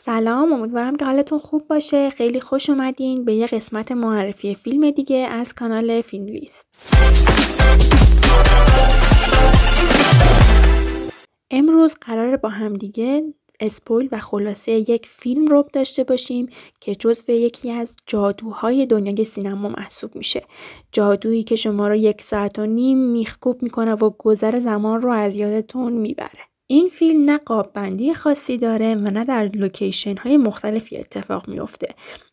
سلام، امیدوارم که حالتون خوب باشه. خیلی خوش اومدین به یه قسمت معرفی فیلم دیگه از کانال فیلم لیست. امروز قراره با هم دیگه اسپویل و خلاصه یک فیلم رو داشته باشیم که جزو یکی از جادوهای دنیای سینما محسوب میشه. جادویی که شما رو 1.5 ساعت میخکوب میکنه و گذر زمان رو از یادتون میبره. این فیلم نه قاب بندی خاصی داره و نه در لوکیشن های مختلفی اتفاق میفته.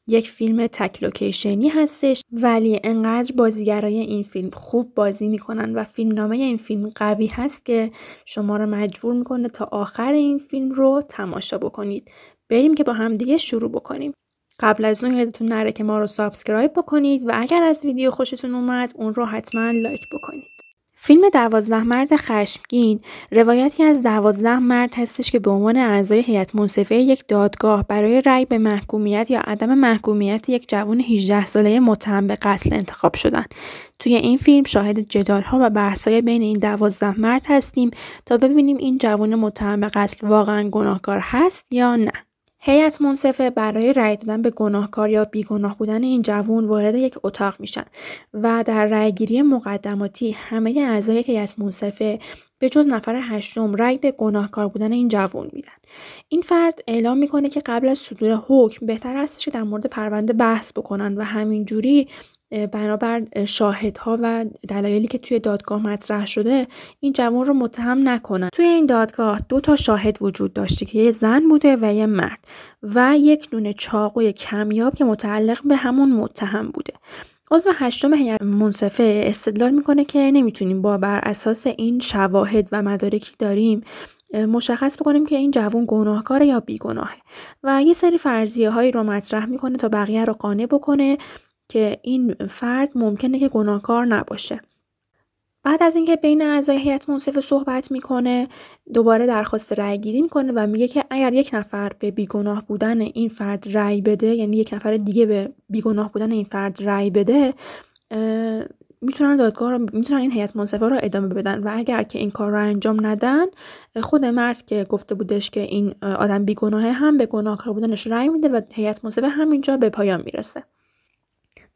یک فیلم تک لوکیشنی هستش، ولی انقدر بازیگرای این فیلم خوب بازی میکنن و فیلمنامه این فیلم قوی هست که شما رو مجبور میکنه تا آخر این فیلم رو تماشا بکنید. بریم که با هم دیگه شروع بکنیم. قبل از اون یادتون نره که ما رو سابسکرایب بکنید و اگر از ویدیو خوشتون اومد اون رو حتما لایک بکنید. فیلم 12 مرد خشمگین روایتی از 12 مرد هستش که به عنوان اعضای هیئت منصفه یک دادگاه برای رأی به محکومیت یا عدم محکومیت یک جوان 18 ساله متهم به قتل انتخاب شدن. توی این فیلم شاهد جدال‌ها و بحث‌های بین این 12 مرد هستیم تا ببینیم این جوان متهم به قتل واقعاً گناهکار هست یا نه. هیئت منصفه برای رأی دادن به گناهکار یا بیگناه بودن این جوان وارد یک اتاق میشن و در رأیگیری مقدماتی همه اعضای هیئت منصفه به جز نفر 8 رأی به گناهکار بودن این جوان میدن. این فرد اعلام میکنه که قبل از صدور حکم بهتر است که در مورد پرونده بحث بکنن و همینجوری بنابر شاهدها و دلایلی که توی دادگاه مطرح شده این جوان رو متهم نکنن. توی این دادگاه 2 شاهد وجود داشته که یه زن بوده و یه مرد و یک دونه چاقوی کمیاب که متعلق به همون متهم بوده. عضو 8 هیئت منصفه استدلال میکنه که نمیتونیم بر اساس این شواهد و مدارکی داریم مشخص بکنیم که این جوان گناهکاره یا بیگناهه و یه سری فرضیه هایی رو مطرح میکنه تا بقیه رو قانع بکنه که این فرد ممکنه که گناهکار نباشه. بعد از اینکه بین اعضای هیئت منصفه صحبت میکنه دوباره درخواست رأی گیری میکنه و میگه که اگر یک نفر به بیگناه بودن این فرد رأی بده، یعنی یک نفر دیگه به بیگناه بودن این فرد رأی بده، میتونن این هیئت منصفه رو ادامه بدن و اگر که این کار رو انجام ندن خود مرد که گفته بودش که این آدم بیگناهه هم به گناهکار بودنش رأی میده و هیئت منصفه همینجا به پایان میرسه.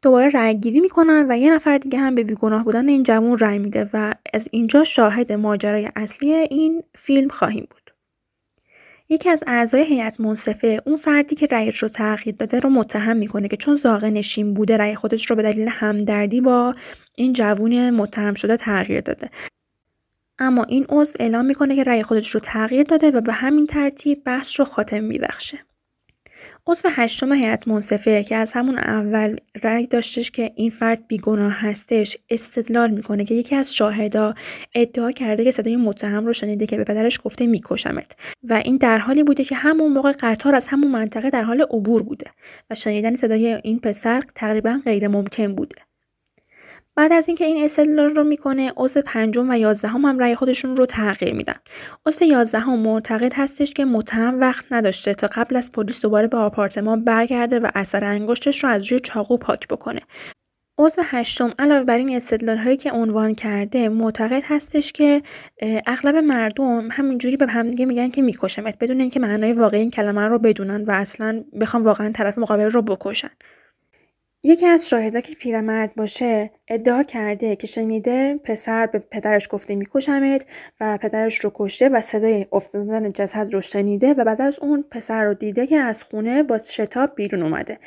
دوباره رأی گیری میکنن و یه نفر دیگه هم به بیگناه بودن این جوان رأی میده و از اینجا شاهد ماجرای اصلی این فیلم خواهیم بود. یکی از اعضای هیئت منصفه اون فردی که رأیش رو تغییر داده رو متهم میکنه که چون زاغ نشین بوده رأی خودش رو به دلیل همدردی با این جوان متهم شده تغییر داده. اما این عضو اعلام میکنه که رأی خودش رو تغییر داده و به همین ترتیب بحث رو خاتمه میبخشه. عضو 8 هیئت منصفه که از همون اول رأی داشتش که این فرد بیگناه هستش استدلال میکنه که یکی از شاهدا ادعا کرده که صدای متهم رو شنیده که به پدرش گفته میکشمت و این در حالی بوده که همون موقع قطار از همون منطقه در حال عبور بوده و شنیدن صدای این پسر تقریبا غیر ممکن بوده. بعد از اینکه این استدلال رو میکنه عضو 5 و 11 هم رأی خودشون رو تغییر میدن. عضو 11 معتقد هستش که متهم وقت نداشته تا قبل از پلیس دوباره به آپارتمان برگرده و اثر انگشتش رو از روی چاقو پاک بکنه. عضو 8 علاوه بر این استدلال هایی که عنوان کرده معتقد هستش که اغلب مردم همینجوری به همدیگه میگن که میکشمت بدون اینکه معنای واقعی این کلمه رو بدونن و اصلا بخوام واقعا طرف مقابل رو بکشن. یکی از شاهدا که پیرمرد باشه ادعا کرده که شنیده پسر به پدرش گفته میکشمت و پدرش رو کشته و صدای افتادن جسد رو شنیده و بعد از اون پسر رو دیده که از خونه با شتاب بیرون اومده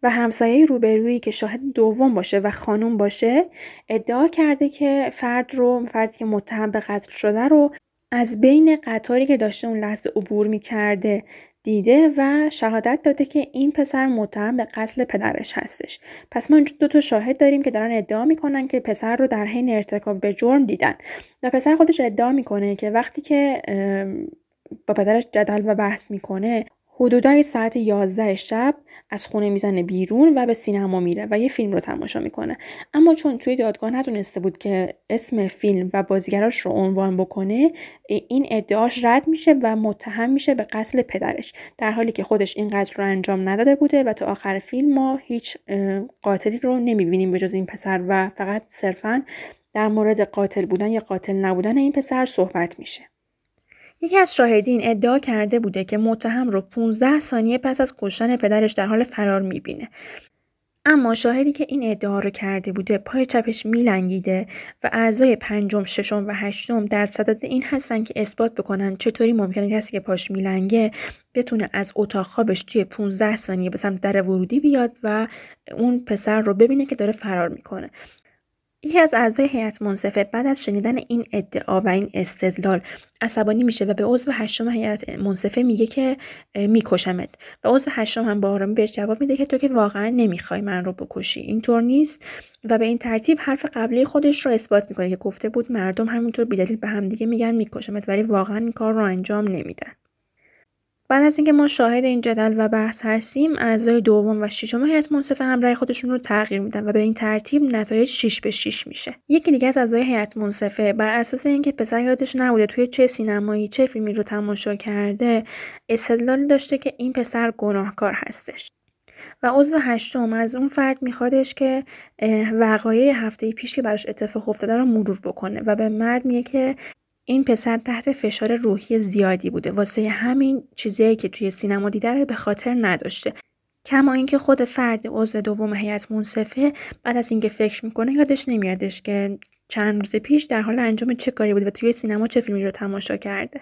و همسایه روبرویی که شاهد دوم باشه و خانم باشه ادعا کرده که فردی که متهم به قتل شده رو از بین قطاری که داشته اون لحظه عبور میکرده دیده و شهادت داده که این پسر متهم به قتل پدرش هستش. پس ما اینجا 2 شاهد داریم که دارن ادعا میکنن که پسر رو در حین ارتکاب به جرم دیدن و پسر خودش ادعا میکنه که وقتی که با پدرش جدل و بحث میکنه حدودای ساعت 11 شب از خونه میزنه بیرون و به سینما میره و یه فیلم رو تماشا میکنه. اما چون توی دادگاه نتونسته بود که اسم فیلم و بازیگراش رو عنوان بکنه این ادعاش رد میشه و متهم میشه به قتل پدرش در حالی که خودش این قتل رو انجام نداده بوده و تا آخر فیلم ما هیچ قاتلی رو نمیبینیم به جز این پسر و فقط صرفاً در مورد قاتل بودن یا قاتل نبودن این پسر صحبت میشه. یکی از شاهدین ادعا کرده بوده که متهم رو 15 ثانیه پس از کشتن پدرش در حال فرار میبینه. اما شاهدی که این ادعا رو کرده بوده پای چپش میلنگیده و اعضای پنجم، ششم و هشتم در صدد این هستن که اثبات بکنن چطوری ممکنه کسی که پاش میلنگه بتونه از اتاق خوابش توی 15 ثانیه به سمت در ورودی بیاد و اون پسر رو ببینه که داره فرار میکنه. یکی از اعضای هیئت منصفه بعد از شنیدن این ادعا و این استدلال عصبانی میشه و به عضو هشتم هیئت منصفه میگه که میکشمت و عضو هشتم هم با آرامی بهش جواب میده که تو که واقعا نمیخوای من رو بکشی، اینطور نیست. و به این ترتیب حرف قبلی خودش رو اثبات میکنه که گفته بود مردم همینطور بی‌دلیل به هم دیگه میگن میکشمت ولی واقعا این کار رو انجام نمیدن. بعد از اینکه ما شاهد این جدل و بحث هستیم، اعضای دوم و ششم هیئت منصفه هم رأی خودشون رو تغییر میدن و به این ترتیب نتایج 6-6 میشه. یکی دیگه از اعضای هیئت منصفه بر اساس اینکه پسر یادش نبوده توی چه سینمایی چه فیلمی رو تماشا کرده، استدلال داشته که این پسر گناهکار هستش. و عضو هشتم از اون فرد میخوادش که وقایع هفته پیش که براش اتفاق افتاده رو مرور بکنه و به مرد میگه که این پسر تحت فشار روحی زیادی بوده، واسه همین چیزایی که توی سینما دیده رو به خاطر نداشته. کما اینکه خود فرد عضو دوم هیئت منصفه بعد از اینکه فکر میکنه یادش نمیادش که چند روز پیش در حال انجام چه کاری بوده و توی سینما چه فیلمی رو تماشا کرده،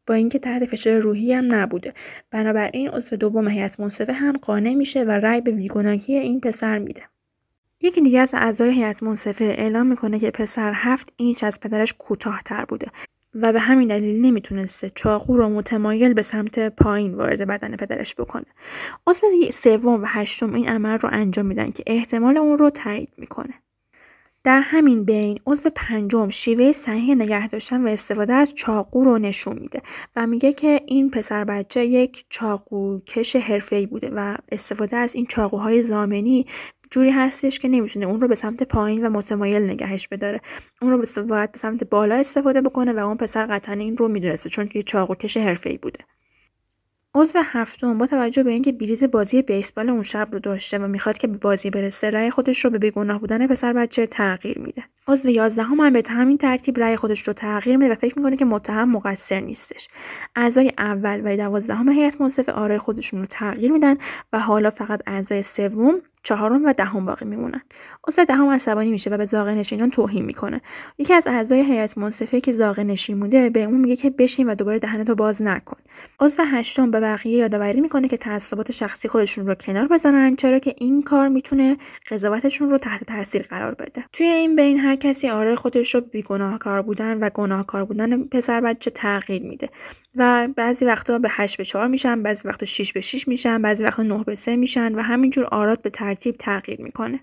با اینکه تحت فشار روحی هم نبوده. بنابراین عضو دوم هیئت منصفه هم قانع میشه و رأی به بیگناهی این پسر میده. یکی دیگه از اعضای هیئت منصفه اعلام میکنه که پسر 7 اینچ از پدرش کوتاه‌تر بوده و به همین دلیل نمیتونسته چاقو رو متمایل به سمت پایین وارد بدن پدرش بکنه. عضو سوم و هشتم این عمل رو انجام میدن که احتمال اون رو تایید میکنه. در همین بین عضو پنجم شیوه صحیح نگه داشتن و استفاده از چاقو رو نشون میده و میگه که این پسر بچه یک چاقوکش حرفه‌ای بوده و استفاده از این چاقوهای زامنی جوری هستش که نمیتونه اون رو به سمت پایین و متمایل نگهش بداره، اون رو باید به سمت بالا استفاده بکنه و اون پسر قطعا این رو میدونسته چون که چاقوکش حرفه‌ای بوده. عضو هفتم با توجه به اینکه بلیت بازی بیسبال اون شب رو داشته و میخواد که به بازی برسه، رأی خودش رو به بیگناه بودن پسر بچه تغییر میده. عضو 11 هم به همین ترتیب رأی خودش رو تغییر میده و فکر میکنه که متهم مقصر نیستش. اعضای اول و 12 هیئت منصفه آرای خودشون رو تغییر میدن و حالا فقط اعضای سوم، چهارم و دهم باقی میمونن. عضو دهم عصبانی میشه و به زاغ نشینان توهین میکنه. یکی از اعضای هیئت منصفه که زاغ نشین بوده به اون میگه که بشین و دوباره دهنتو باز نکن. عضو هشتم به بقیه یادآوری میکنه که تعصبات شخصی خودشون رو کنار بزنن، چرا که این کار میتونه قضاوتشون رو تحت تاثیر قرار بده. توی این بین هر کسی آرای خودش رو بیگناهکار بودن و گناهکار بودن پسر بچه تغییر میده و بعضی وقتا به 8-4 میشن، بعضی وقتا 6-6 میشن، بعضی وقتا 9-3 میشن و همینجور آرات به ترتیب تغییر میکنه.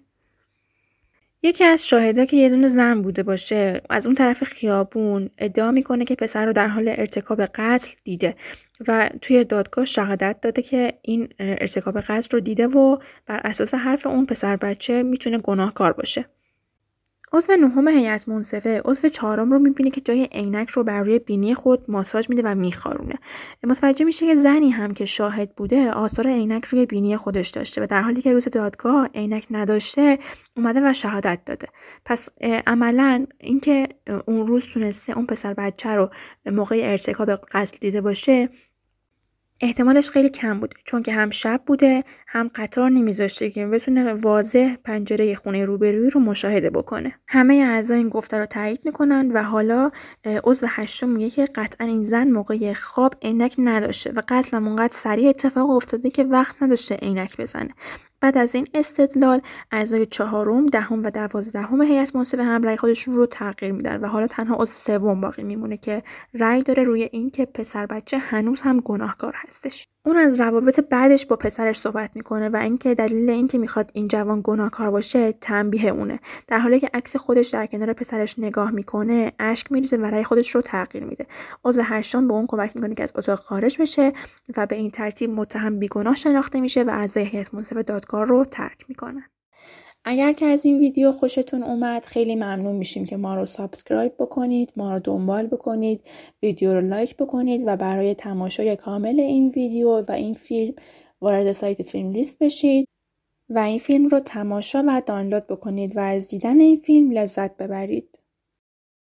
یکی از شاهدا که یه دونه زن بوده باشه از اون طرف خیابون ادعا میکنه که پسر رو در حال ارتکاب قتل دیده و توی دادگاه شهادت داده که این ارتکاب قتل رو دیده و بر اساس حرف اون پسر بچه میتونه گناهکار باشه. عضو نهم هیئت منصفه عضو چهارم رو میبینه که جای عینک رو بر روی بینی خود ماساژ میده و میخارونه. متوجه میشه که زنی هم که شاهد بوده آثار عینک روی بینی خودش داشته و در حالی که روز دادگاه عینک نداشته اومده و شهادت داده. پس عملاً اینکه اون روز تونسته اون پسر بچه رو موقع ارتکاب قتل دیده باشه احتمالش خیلی کم بوده، چون که هم شب بوده هم قطار نمیذاشته که بتونه واضح پنجره خونه روبروی رو مشاهده بکنه. همه اعضا این گفته رو تایید میکنن و حالا عضو هشتم میگه که قطعا این زن موقع خواب عینک نداشته و قتل هم اونقدر سریع اتفاق افتاده که وقت نداشته عینک بزنه. بعد از این استدلال اعضای چهارم، دهم و 12 هیئت منصفه هم رأی خودشون رو تغییر میدن و حالا تنها عضو سوم باقی میمونه که رأی داره روی این که پسر بچه هنوز هم گناهکار هستش. اون از روابط بعدش با پسرش صحبت میکنه و اینکه دلیل اینکه میخواد این جوان گناهکار باشه تنبیه اونه، در حالی که عکس خودش در کنار پسرش نگاه میکنه اشک میریزه و رأی خودش رو تغییر میده. عضو هشتم به اون کمک میکنه که از اتاق خارج بشه و به این ترتیب متهم بیگناه شناخته میشه و اعضای هیئت منصفه دادگاه رو ترک میکنن. اگر که از این ویدیو خوشتون اومد خیلی ممنون میشیم که ما رو سابسکرایب بکنید، ما رو دنبال بکنید، ویدیو رو لایک بکنید و برای تماشای کامل این ویدیو و این فیلم وارد سایت فیلم لیست بشید و این فیلم رو تماشا و دانلود بکنید و از دیدن این فیلم لذت ببرید.